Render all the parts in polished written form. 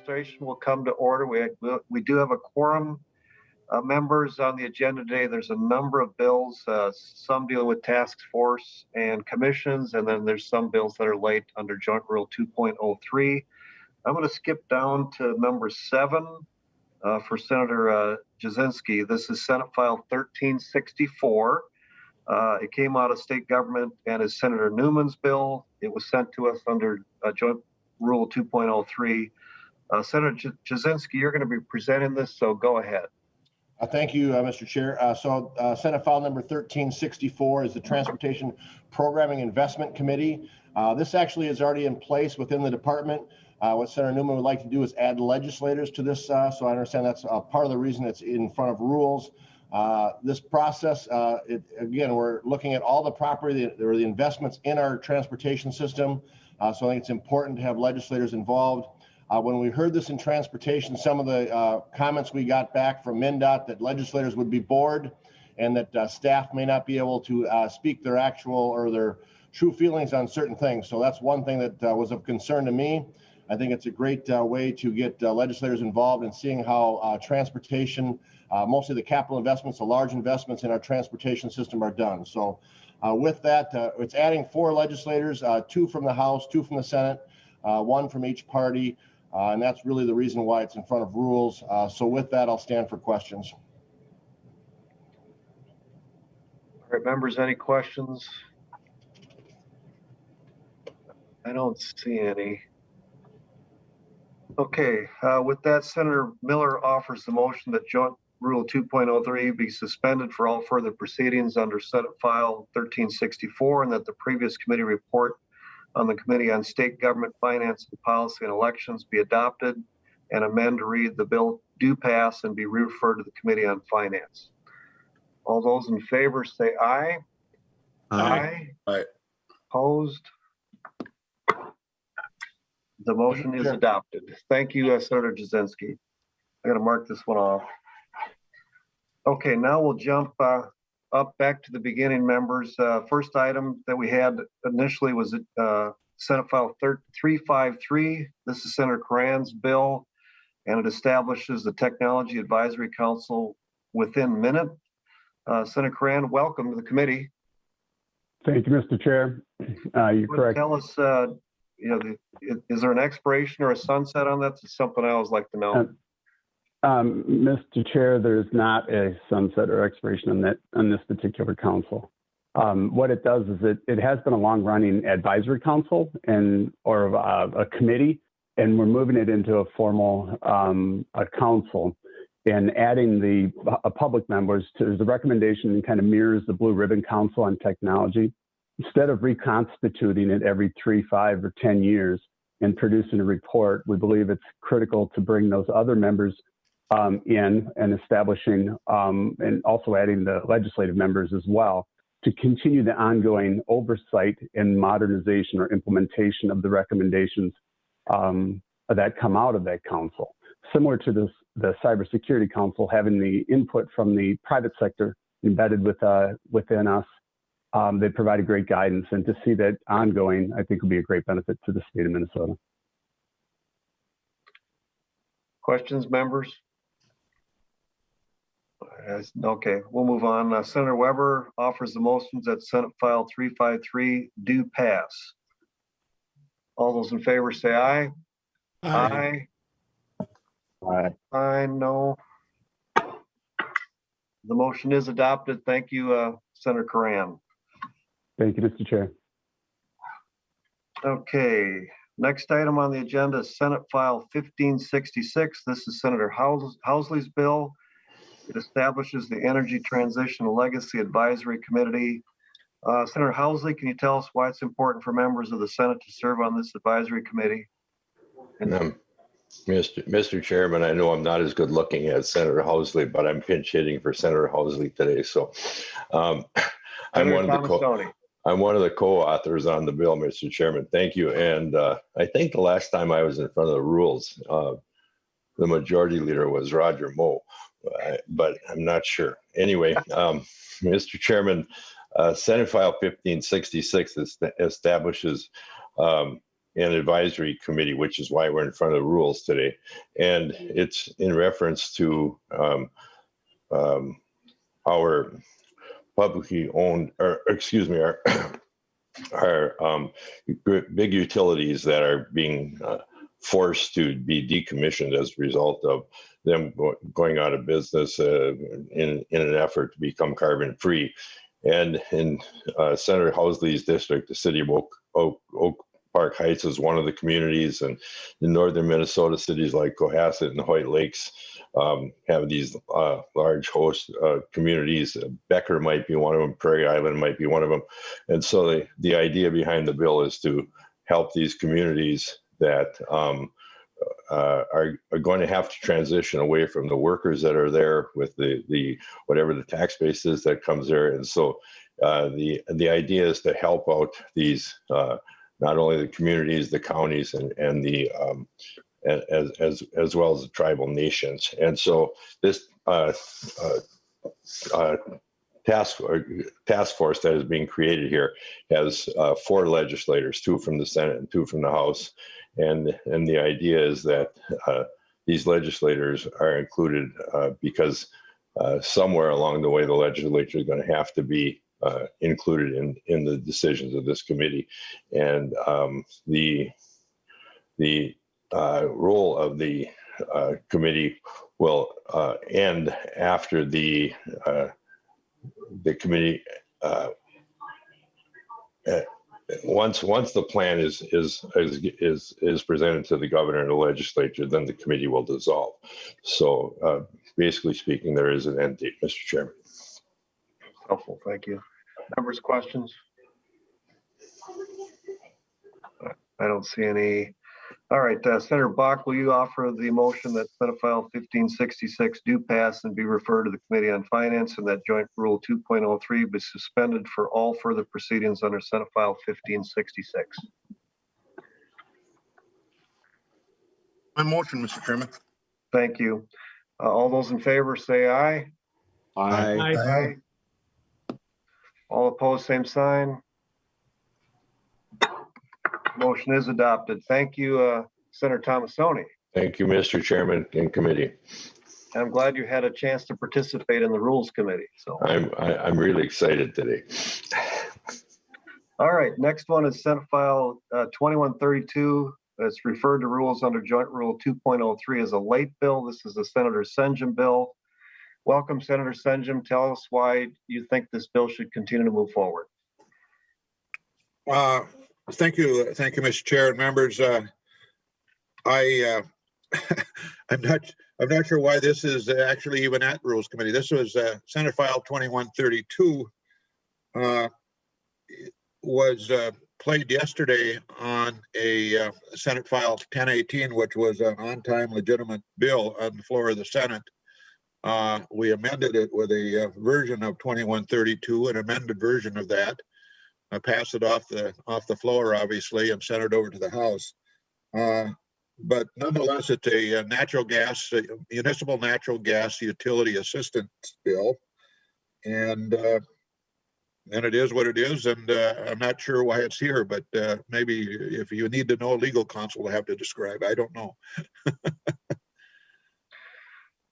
administration will come to order. We do have a quorum members on the agenda today. There's a number of bills, some deal with task force and commissions, and then there's some bills that are late under Joint Rule 2.03. I'm going to skip down to number 7 for Senator Jasinski. This is Senate File 1364. It came out of state government and is Senator Newman's bill. It was sent to us under Joint Rule 2.03. Senator Jasinski, you're going to be presenting this, so go ahead. Thank you, Mr. Chair. Senate File number 1364 is the Transportation Programming Investment Committee. This actually is already in place within the department. What Senator Newman would like to do is add legislators to this, so I understand that's part of the reason it's in front of rules. This process, again, we're looking at all the property or the investments in our transportation system, so I think it's important to have legislators involved. When we heard this in transportation, some of the comments we got back from MN.IT that legislators would be bored and that staff may not be able to speak their actual or their true feelings on certain things. So that's one thing that was of concern to me. I think it's a great way to get legislators involved in seeing how transportation, mostly the capital investments, the large investments in our transportation system are done. So with that, it's adding 4 legislators, 2 from the House, 2 from the Senate, 1 from each party. And that's really the reason why it's in front of rules. So with that, I'll stand for questions. All right, members, any questions? I don't see any. Okay, with that, Senator Miller offers the motion that Joint Rule 2.03 be suspended for all further proceedings under Senate File 1364, and that the previous committee report on the Committee on State Government Finance and Policy and Elections be adopted, and amend to read the bill do pass and be referred to the Committee on Finance. All those in favor say aye. Aye. Aye. Opposed? The motion is adopted. Thank you, Senator Jasinski. I got to mark this one off. Okay, now we'll jump up back to the beginning, members. First item that we had initially was Senate File 353. This is Senator Koran's bill, and it establishes the Technology Advisory Council within Minute. Senator Koran, welcome to the committee. Thank you, Mr. Chair. You're correct. Tell us, is there an expiration or a sunset on that? That's something I always like to know. Mr. Chair, there's not a sunset or expiration on this particular council. What it does is it has been a long-running advisory council or a committee, and we're moving it into a formal a council and adding the public members to the recommendation kind of mirrors the Blue Ribbon Council on Technology. Instead of reconstituting it every 3, 5, or 10 years and producing a report, we believe it's critical to bring those other members in and establishing and also adding the legislative members as well to continue the ongoing oversight and modernization or implementation of the recommendations that come out of that council. Similar to the Cybersecurity Council having the input from the private sector embedded within us, they provided great guidance, and to see that ongoing, I think, will be a great benefit to the state of Minnesota. Questions, members? Okay, we'll move on. Senator Weber offers the motions that Senate File 353 do pass. All those in favor say aye. Aye. Aye. Aye, no. The motion is adopted. Thank you, Senator Koran. Thank you, Mr. Chair. Okay, next item on the agenda is Senate File 1566. This is Senator Housley's bill. It establishes the Energy Transition Legacy Advisory Committee. Senator Housley, can you tell us why it's important for members of the Senate to serve on this advisory committee? Mr. Chairman, I know I'm not as good looking as Senator Housley, but I'm pinch hitting for Senator Housley today. So I'm one of the co-authors on the bill, Mr. Chairman. Thank you. And I think the last time I was in front of the rules, the majority leader was Roger Moe, but I'm not sure. Anyway, Mr. Chairman, Senate File 1566 establishes and advisory committee, which is why we're in front of the rules today. And it's in reference to our publicly owned, or excuse me, our big utilities that are being forced to be decommissioned as a result of them going out of business in an effort to become carbon free. And in Senator Housley's district, the city of Oak Park Heights is one of the communities, and in northern Minnesota, cities like Cohasset and Hoyt Lakes have these large host communities. Becker might be one of them, Prairie Island might be one of them. And so the idea behind the bill is to help these communities that are going to have to transition away from the workers that are there with the whatever the tax base is that comes there. And so the idea is to help out these not only the communities, the counties, and the as well as the tribal nations. And so this task force that is being created here has 4 legislators, 2 from the Senate and 2 from the House. And the idea is that these legislators are included because somewhere along the way, the legislature is going to have to be included in the decisions of this committee. And the role of the committee will end after the committee once the plan is presented to the governor and the legislature, then the committee will dissolve. So basically speaking, there is an end date, Mr. Chairman. Helpful, thank you. Members, questions? I don't see any. All right, Senator Bach, will you offer the motion that Senate File 1566 do pass and be referred to the Committee on Finance, and that Joint Rule 2.03 be suspended for all further proceedings under Senate File 1566? My motion, Mr. Chairman. Thank you. All those in favor say aye. Aye. Aye. All opposed, same sign. Motion is adopted. Thank you, Senator Tomassoni. Thank you, Mr. Chairman and committee. I'm glad you had a chance to participate in the Rules Committee. So I'm really excited today. All right, next one is Senate File 2132. It's referred to rules under Joint Rule 2.03 as a late bill. This is the Senator Senjem bill. Welcome, Senator Senjem. Tell us why you think this bill should continue to move forward. Thank you, Mr. Chair and members. I'm not sure why this is actually even at Rules Committee. This was Senate File 2132 was played yesterday on a Senate File 1018, which was an on-time legitimate bill on the floor of the Senate. We amended it with a version of 2132, an amended version of that. Pass it off the floor, obviously, and sent it over to the House. But nonetheless, it's a municipal natural gas utility assistance bill, and it is what it is. And I'm not sure why it's here, but maybe if you need to know legal counsel to have to describe, I don't know.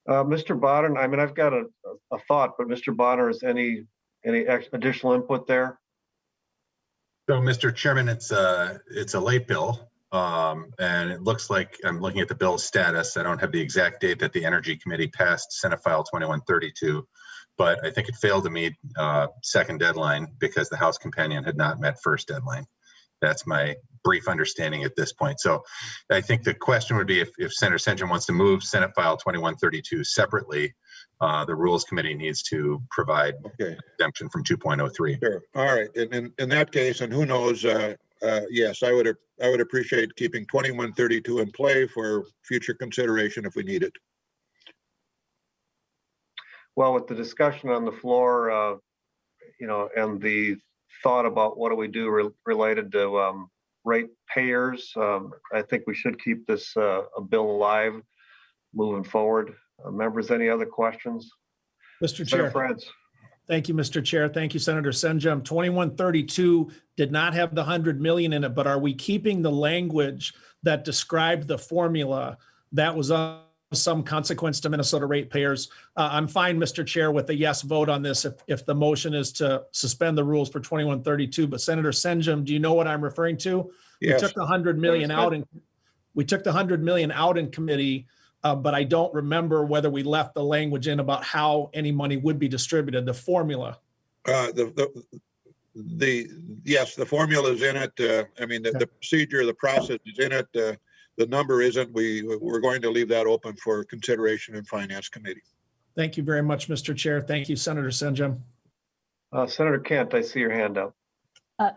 Mr. Bonner, I mean, I've got a thought, but Mr. Bonner, is any additional input there? So, Mr. Chairman, it's a late bill, and it looks like I'm looking at the bill's status. I don't have the exact date that the Energy Committee passed Senate File 2132, but I think it failed to meet second deadline because the House companion had not met first deadline. That's my brief understanding at this point. So I think the question would be if Senator Senjem wants to move Senate File 2132 separately, the Rules Committee needs to provide exemption from 2.03. Sure. All right. And in that case, and who knows, yes, I would appreciate keeping 2132 in play for future consideration if we need it. Well, with the discussion on the floor, and the thought about what do we do related to rate payers, I think we should keep this a bill alive moving forward. Members, any other questions? Mr. Chair. France. Thank you, Mr. Chair. Thank you, Senator Senjem. 2132 did not have the 100 million in it, but are we keeping the language that described the formula that was of some consequence to Minnesota ratepayers? I'm fine, Mr. Chair, with a yes vote on this if the motion is to suspend the rules for 2132. But Senator Senjem, do you know what I'm referring to? Yes. We took the 100 million out and we took the 100 million out in committee. But I don't remember whether we left the language in about how any money would be distributed, the formula. Yes, the formula is in it. I mean, the procedure, the process is in it. The number isn't. We're going to leave that open for consideration in Finance Committee. Thank you very much, Mr. Chair. Thank you, Senator Senjem. Senator Kent, I see your hand up.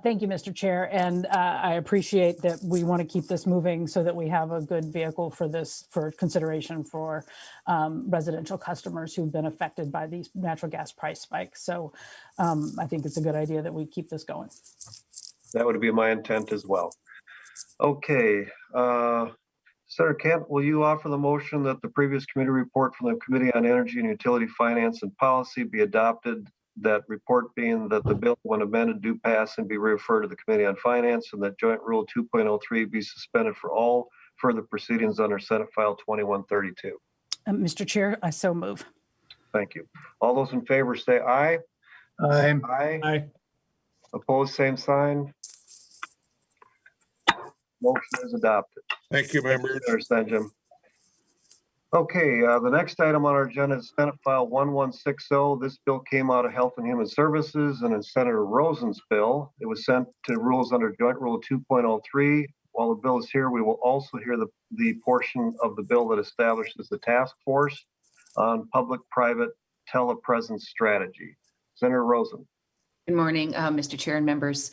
Thank you, Mr. Chair. And I appreciate that we want to keep this moving so that we have a good vehicle for this, for consideration for residential customers who've been affected by these natural gas price spikes. So I think it's a good idea that we keep this going. That would be my intent as well. Okay. Senator Kent, will you offer the motion that the previous committee report from the Committee on Energy and Utility Finance and Policy be adopted? That report being that the bill, when amended, do pass and be referred to the Committee on Finance, and that Joint Rule 2.03 be suspended for all further proceedings under Senate File 2132. Mr. Chair, I so move. Thank you. All those in favor say aye. Aye. Aye. Aye. Opposed, same sign. Motion is adopted. Thank you, members. Senator Senjem. Okay, the next item on our agenda is Senate File 1160. This bill came out of Health and Human Services and is Senator Rosen's bill. It was sent to rules under Joint Rule 2.03. While the bill is here, we will also hear the portion of the bill that establishes the task force on public-private telepresence strategy. Senator Rosen. Good morning, Mr. Chair and members.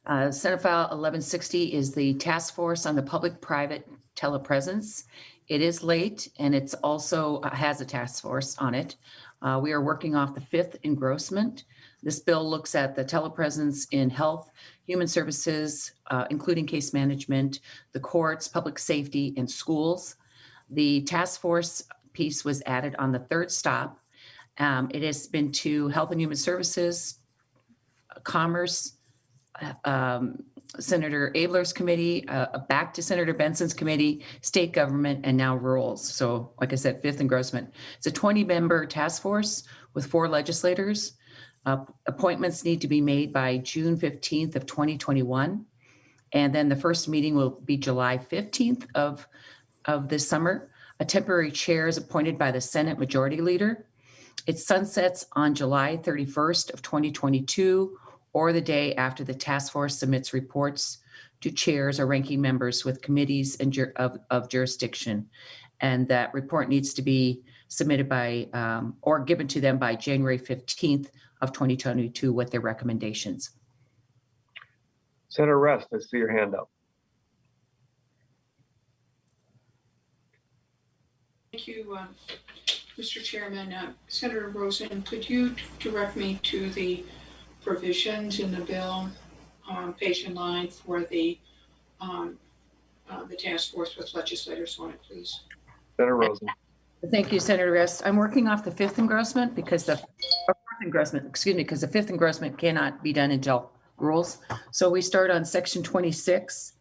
Senate File 1160 is the task force on the public-private telepresence. It is late, and it's also has a task force on it. We are working off the fifth engrossment. This bill looks at the telepresence in health, human services, including case management, the courts, public safety, and schools. The task force piece was added on the third stop. It has been to Health and Human Services, Commerce, Senator Abler's committee, back to Senator Benson's committee, state government, and now rules. So like I said, fifth engrossment. It's a 20-member task force with 4 legislators. Appointments need to be made by June 15th of 2021. And then the first meeting will be July 15th of this summer. A temporary chair is appointed by the Senate Majority Leader. It sunsets on July 31st of 2022, or the day after the task force submits reports to chairs or ranking members with committees and of jurisdiction. And that report needs to be submitted by or given to them by January 15th of 2022 with their recommendations. Senator Rest, I see your hand up. Thank you, Mr. Chairman. Senator Rosen, could you direct me to the provisions in the bill on page and line for the task force with legislators on it, please? Senator Rosen. Thank you, Senator Rest. I'm working off the fifth engrossment because the fifth engrossment cannot be done until rules. So we start on section 26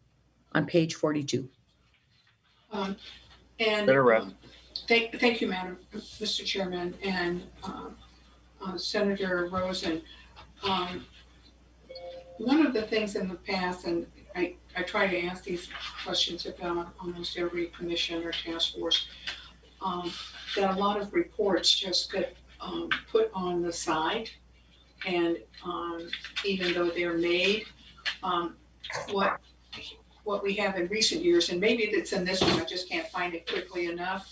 on page 42. Senator Rest. Thank you, Madam, Mr. Chairman, and Senator Rosen. One of the things in the past, and I try to ask these questions about almost every commission or task force, that a lot of reports just get put on the side, and even though they're made, what we have in recent years, and maybe it's in this one, I just can't find it quickly enough,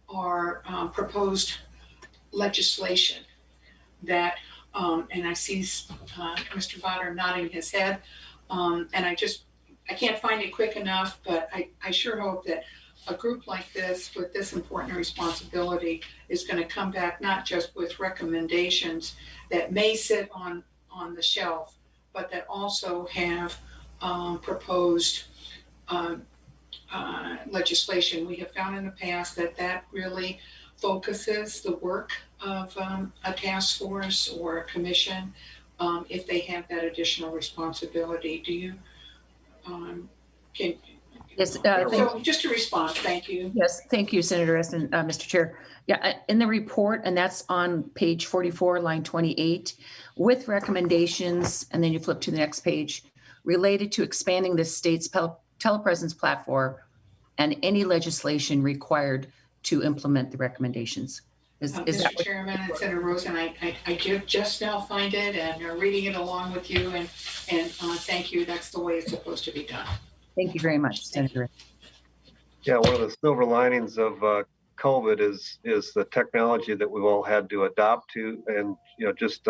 are proposed legislation that and I see Mr. Botter nodding his head, and I can't find it quick enough, but I sure hope that a group like this with this important responsibility is going to come back not just with recommendations that may sit on the shelf, but that also have proposed legislation. We have found in the past that really focuses the work of a task force or a commission if they have that additional responsibility. Do you, can, Yes, so just a response, thank you. yes, thank you, Senator Eston, Mr. Chair. Yeah, in the report, and that's on page 44, line 28, with recommendations, and then you flip to the next page, related to expanding the state's telepresence platform and any legislation required to implement the recommendations. Is that Mr. Chairman and Senator Rosen, I did just now find it and are reading it along with you, and thank you. That's the way it's supposed to be done. Thank you very much, Senator. Yeah, one of the silver linings of COVID is the technology that we've all had to adopt to, and just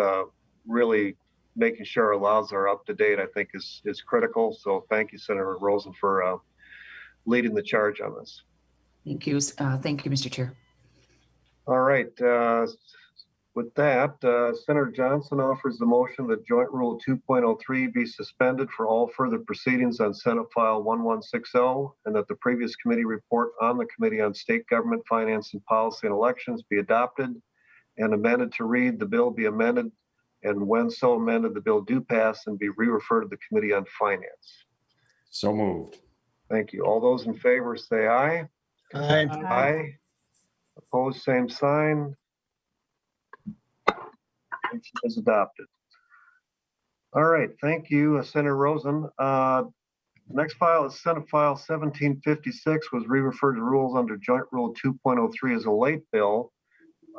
really making sure our laws are up to date, I think is critical. So thank you, Senator Rosen, for leading the charge on this. Thank you. Thank you, Mr. Chair. All right. With that, Senator Johnson offers the motion that Joint Rule 2.03 be suspended for all further proceedings on Senate File 1160, and that the previous committee report on the Committee on State Government, Finance and Policy and Elections be adopted and amended to read, the bill be amended, and when so amended, the bill do pass and be re-referred to the Committee on Finance. So moved. Thank you. All those in favor say aye. Aye. Aye. Opposed, same sign. Motion is adopted. All right, thank you, Senator Rosen. Next file is Senate File 1756, was re-referred to rules under Joint Rule 2.03 as a late bill.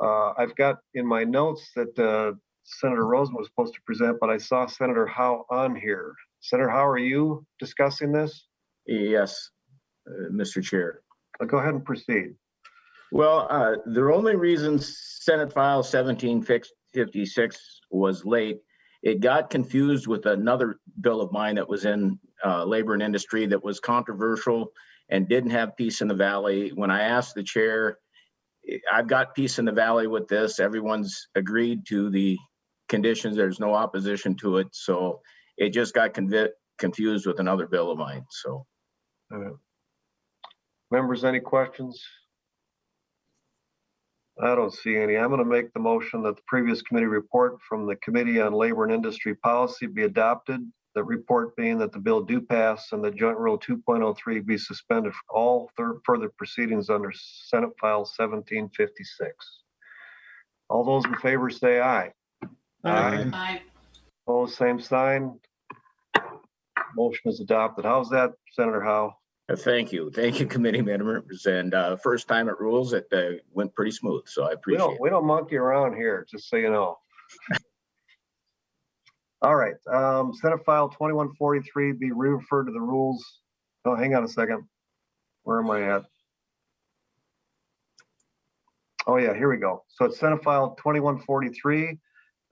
I've got in my notes that Senator Rosen was supposed to present, but I saw Senator Howe on here. Senator Howe, are you discussing this? Yes, Mr. Chair. Go ahead and proceed. Well, the only reason Senate File 1756 was late, it got confused with another bill of mine that was in labor and industry that was controversial and didn't have Peace in the Valley. When I asked the chair, I've got Peace in the Valley with this. Everyone's agreed to the conditions. There's no opposition to it. So it just got confused with another bill of mine. So, members, any questions? I don't see any. I'm going to make the motion that the previous committee report from the Committee on Labor and Industry Policy be adopted. The report being that the bill do pass and the Joint Rule 2.03 be suspended for all further proceedings under Senate File 1756. All those in favor say aye. Aye. Aye. Opposed, same sign. Motion is adopted. How's that, Senator Howe? thank you. Thank you, committee members. And first time at rules, it went pretty smooth. So I appreciate it. We don't monkey around here, just so you know. All right, Senate File 2143 be referred to the rules. Oh, hang on a second. Where am I at? Oh yeah, here we go. So it's Senate File 2143.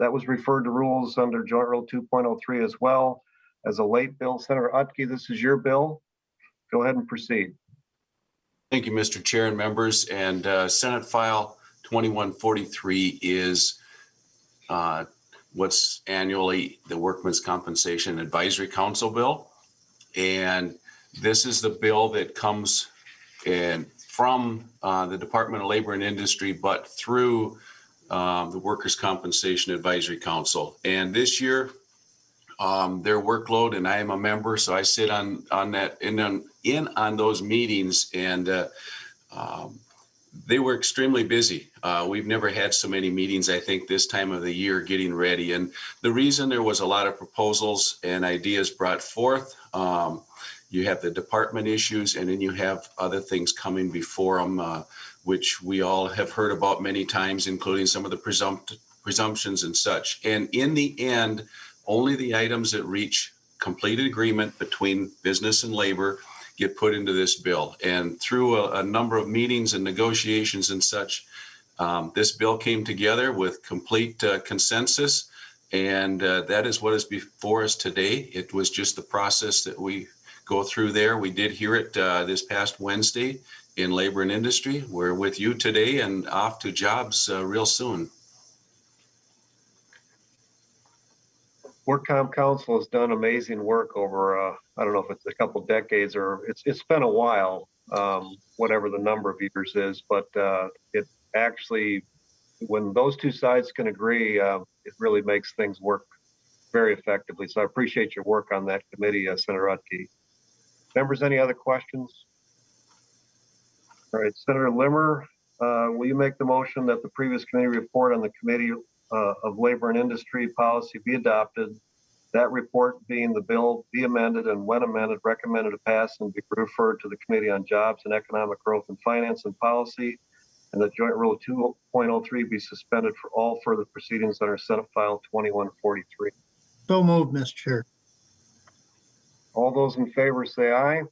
That was referred to rules under Joint Rule 2.03 as well as a late bill. Senator Utke, this is your bill. Go ahead and proceed. Thank you, Mr. Chair and members. And Senate File 2143 is what's annually the Workmen's Compensation Advisory Council bill. And this is the bill that comes in from the Department of Labor and Industry, but through the Workers' Compensation Advisory Council. And this year, their workload, and I am a member, so I sit on that in on those meetings, and they were extremely busy. We've never had so many meetings, I think, this time of the year getting ready. And the reason there was a lot of proposals and ideas brought forth, you have the department issues, and then you have other things coming before them, which we all have heard about many times, including some of the presumptions and such. And in the end, only the items that reach completed agreement between business and labor get put into this bill. And through a number of meetings and negotiations and such, this bill came together with complete consensus. And that is what is before us today. It was just the process that we go through there. We did hear it this past Wednesday in Labor and Industry. We're with you today and off to jobs real soon. WorkComp Council has done amazing work over, I don't know if it's a couple decades or it's been a while, whatever the number of years is, but actually, when those two sides can agree, it really makes things work very effectively. So I appreciate your work on that committee, Senator Utke. Members, any other questions? All right, Senator Limmer, will you make the motion that the previous committee report on the Committee of Labor and Industry Policy be adopted? That report being the bill be amended, and when amended, recommended to pass and be referred to the Committee on Jobs and Economic Growth and Finance and Policy, and that Joint Rule 2.03 be suspended for all further proceedings under Senate File 2143. So moved, Mr. Chair. All those in favor say aye.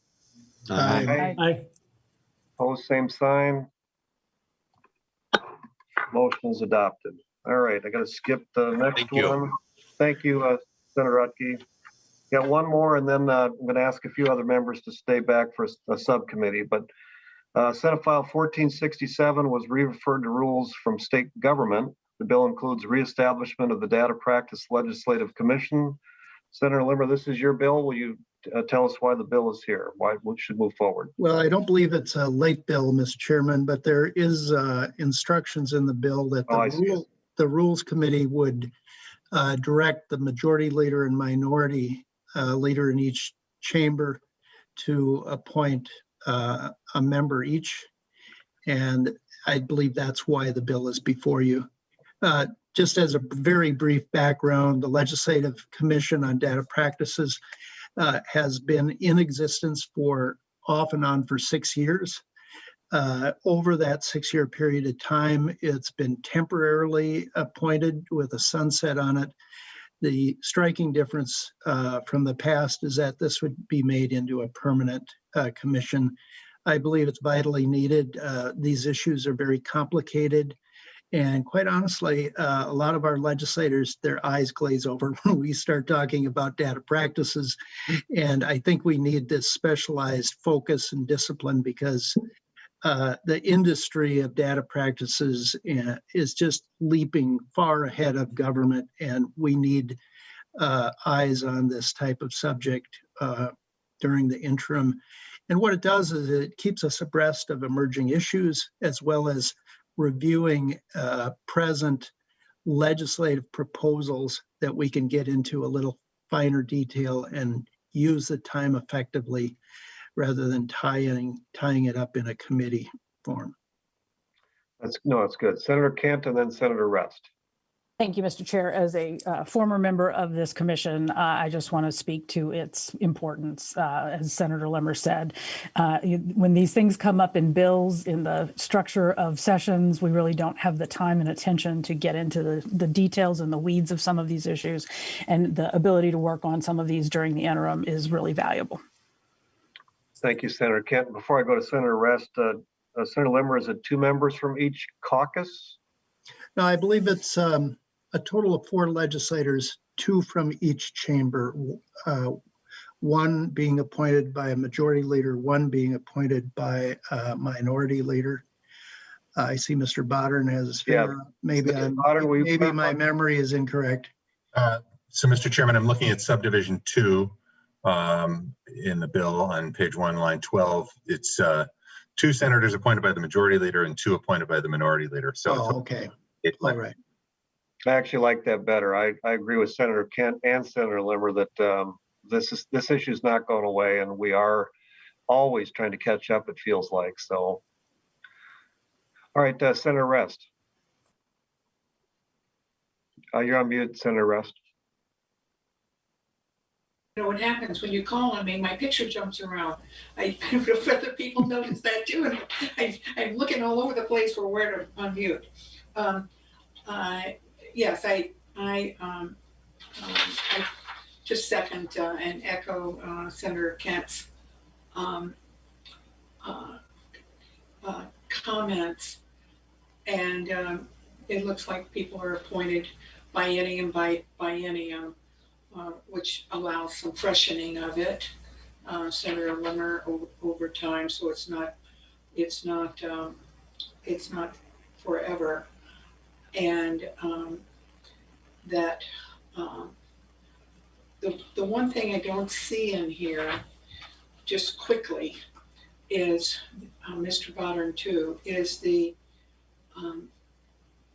Aye. Aye. Opposed, same sign. Motion is adopted. All right, I got to skip the next Thank you. one. Thank you, Senator Utke. Got one more, and then I'm going to ask a few other members to stay back for a subcommittee. But Senate File 1467 was referred to rules from state government. The bill includes reestablishment of the Data Practice Legislative Commission. Senator Limmer, this is your bill. Will you tell us why the bill is here? Why we should move forward? Well, I don't believe it's a late bill, Mr. Chairman, but there is instructions in the bill that the Rules Committee would direct the majority leader and minority leader in each chamber to appoint a member each. And I believe that's why the bill is before you. Just as a very brief background, the Legislative Commission on Data Practices has been in existence for off and on for 6 years. Over that 6-year period of time, it's been temporarily appointed with a sunset on it. The striking difference from the past is that this would be made into a permanent commission. I believe it's vitally needed. These issues are very complicated. And quite honestly, a lot of our legislators, their eyes glaze over when we start talking about data practices. And I think we need this specialized focus and discipline because the industry of data practices is just leaping far ahead of government. And we need eyes on this type of subject during the interim. And what it does is it keeps us abreast of emerging issues as well as reviewing present legislative proposals that we can get into a little finer detail and use the time effectively rather than tying it up in a committee form. That's good. Senator Kent and then Senator Rest. Thank you, Mr. Chair. As a former member of this commission, I just want to speak to its importance. As Senator Limmer said, when these things come up in bills, in the structure of sessions, we really don't have the time and attention to get into the details and the weeds of some of these issues. And the ability to work on some of these during the interim is really valuable. Thank you, Senator Kent. Before I go to Senator Rest, Senator Limmer, is it 2 members from each caucus? No, I believe it's a total of 4 legislators, 2 from each chamber, 1 being appointed by a majority leader, 1 being appointed by a minority leader. I see Mr. Bodden has his finger up. Maybe my memory is incorrect. So, Mr. Chairman, I'm looking at subdivision 2 in the bill on page 1, line 12. It's 2 senators appointed by the majority leader and 2 appointed by the minority leader. So, okay. All right. I actually like that better. I agree with Senator Kent and Senator Limmer that this issue is not going away, and we are always trying to catch up, it feels like. So, all right, Senator Rest. You're on mute, Senator Rest. You know what happens when you call on me, my picture jumps around. I don't know if other people notice that too, and I'm looking all over the place for where to unmute. Yes, I just second and echo Senator Kent's comments. And it looks like people are appointed biennium and biennium, which allows some freshening of it. Senator Limmer over time, so it's not forever. And that the one thing I don't see in here, just quickly, is Mr. Bodden too, is the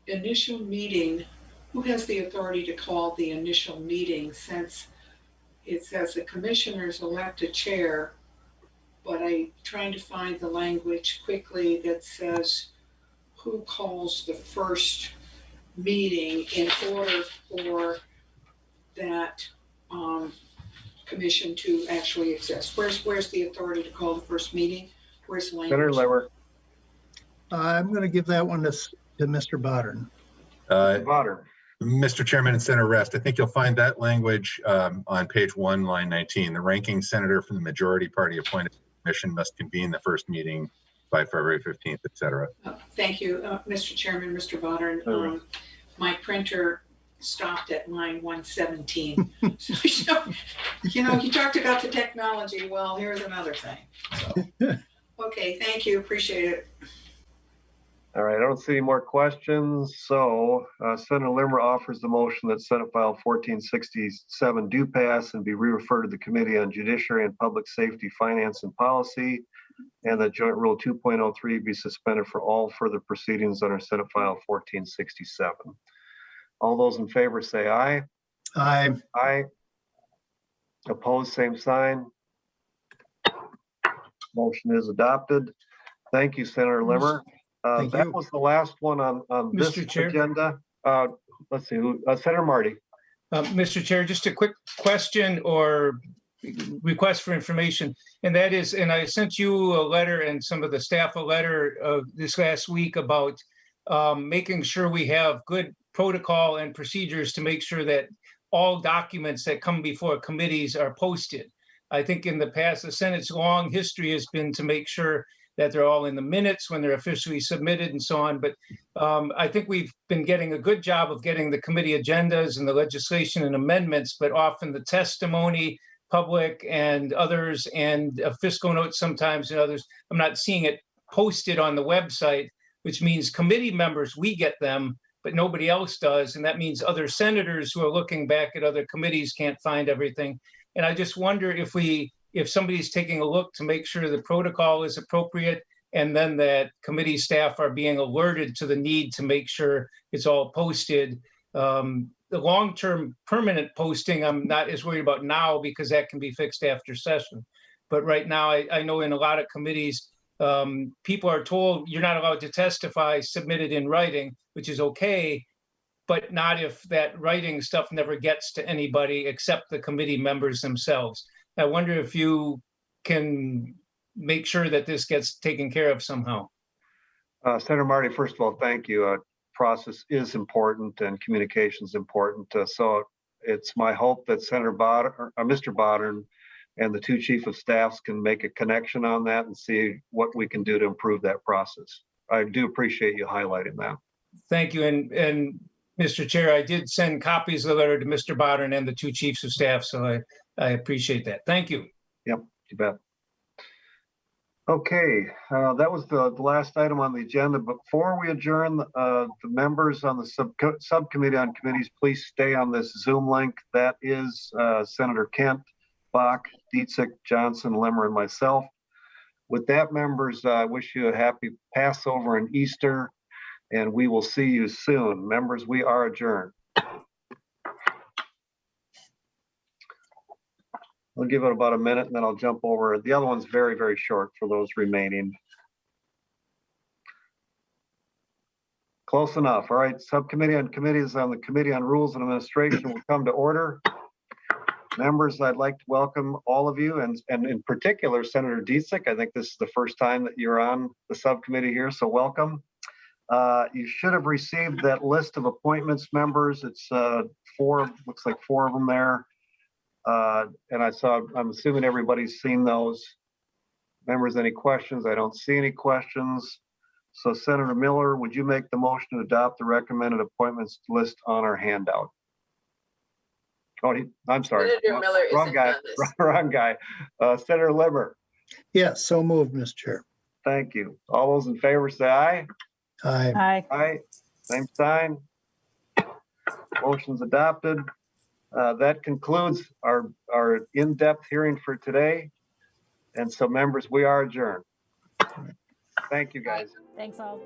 initial meeting, who has the authority to call the initial meeting, since it says the commissioners elect a chair, but I'm trying to find the language quickly that says who calls the first meeting in order for that commission to actually exist. Where's the authority to call the first meeting? Where's the language? Senator Limmer. I'm going to give that one to Mr. Bodden. Mr. Chairman and Senator Rest, I think you'll find that language on page 1, line 19. The ranking senator from the majority party appointed commission must convene the first meeting by February 15th, et cetera. Thank you, Mr. Chairman, Mr. Bodden. My printer stopped at line 117. So, you know, you talked about the technology. Well, here's another thing. So, okay, thank you. Appreciate it. All right, I don't see any more questions. So Senator Limmer offers the motion that Senate File 1467 do pass and be re-referred to the Committee on Judiciary and Public Safety, Finance, and Policy, and that Joint Rule 2.03 be suspended for all further proceedings under Senate File 1467. All those in favor say aye. Aye. Aye. Opposed, same sign. Motion is adopted. Thank you, Senator Limmer. That was the last one on this agenda. Let's see, Senator Marty. Mr. Chair, just a quick question or request for information, and that is, and I sent you a letter and some of the staff a letter this last week about making sure we have good protocol and procedures to make sure that all documents that come before committees are posted. I think in the past, the Senate's long history has been to make sure that they're all in the minutes when they're officially submitted and so on. But I think we've been getting a good job of getting the committee agendas and the legislation and amendments, but often the testimony, public and others, and fiscal notes sometimes and others, I'm not seeing it posted on the website, which means committee members, we get them, but nobody else does. And that means other senators who are looking back at other committees can't find everything. And I just wonder if somebody's taking a look to make sure the protocol is appropriate, and then that committee staff are being alerted to the need to make sure it's all posted. The long-term permanent posting, I'm not as worried about now because that can be fixed after session. But right now, I know in a lot of committees, people are told you're not allowed to testify, submit it in writing, which is okay, but not if that writing stuff never gets to anybody except the committee members themselves. I wonder if you can make sure that this gets taken care of somehow. Senator Marty, first of all, thank you. Process is important and communication is important. So it's my hope that Senator Mr. Bodden and the two chief of staffs can make a connection on that and see what we can do to improve that process. I do appreciate you highlighting that. Thank you. And Mr. Chair, I did send copies of the letter to Mr. Bodden and the two chiefs of staff, so I appreciate that. Thank you. Yep, you bet. Okay, that was the last item on the agenda. Before we adjourn, the members on the subcommittee on committees, please stay on this Zoom link. That is Senator Kent, Bach, Dietzig, Johnson, Limmer, and myself. With that, members, I wish you a happy Passover and Easter, and we will see you soon. Members, we are adjourned. I'll give it about a minute and then I'll jump over. The other one's very, very short for those remaining. Close enough. All right, subcommittee on committees on the Committee on Rules and Administration will come to order. Members, I'd like to welcome all of you, and in particular, Senator Dietzig. I think this is the first time that you're on the subcommittee here, so welcome. You should have received that list of appointments, members. It's looks like 4 of them there. And I'm assuming everybody's seen those. Members, any questions? I don't see any questions. So Senator Miller, would you make the motion to adopt the recommended appointments list on our handout? Oh, I'm sorry. Senator Miller wrong isn't guy. on this. Wrong guy. Senator Limmer. Yes, so moved, Mr. Chair. Thank you. All those in favor say aye. Aye. Aye. Aye. Same sign. Motion's adopted. That concludes our in-depth hearing for today. And so members, we are adjourned. Thank you, guys. Thanks all.